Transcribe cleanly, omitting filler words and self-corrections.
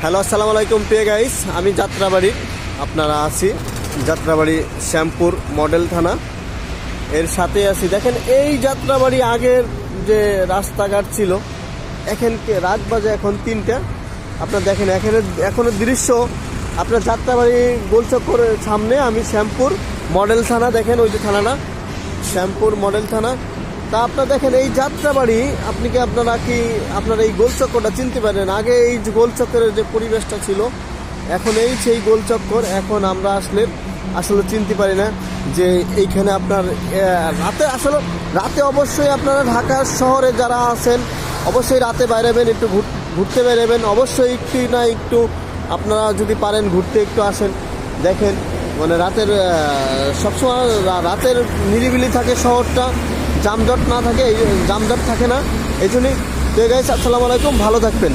Hello, আসসালামু আলাইকুম প্রিয় গাইস। আমি যাত্রাবাড়ি, আপনারা আছি যাত্রাবাড়ি শ্যামপুর মডেল থানা এর সাথে আছি। দেখেন এই যাত্রাবাড়ি আগের যে রাস্তাঘাট ছিল, রাত বাজে এখন 3টা। আপনার দেখেন এখনো দৃশ্য আপনার যাত্রাবাড়ি গোলচক্করের সামনে। আমি শ্যামপুর মডেল থানা, দেখেন ওই যে থানাটা শ্যামপুর মডেল থানা। তা আপনারা দেখেন এই যাত্রাবাড়ি, আপনারা কি এই গোলচক্করটা চিনতে পারেন? আগে এই যে গোলচক্করের যে পরিবেশটা ছিল, এখন এই সেই গোলচক্কর এখন আমরা আসলে চিনতে পারি না যে এইখানে আপনার রাতে অবশ্যই আপনারা ঢাকা শহরে যারা আছেন অবশ্যই রাতে বাইরেবেন, একটু ঘুরতে বেরোবেন অবশ্যই। একটু আপনারা যদি পারেন ঘুরতে একটু আসেন। দেখেন মানে সবসময় রাতের নিরিবিলি থাকে শহরটা, যানজট না থাকে, জামজট থাকে না। এই জন্যই। তো গাইস, আসসালামু আলাইকুম, ভালো থাকবেন।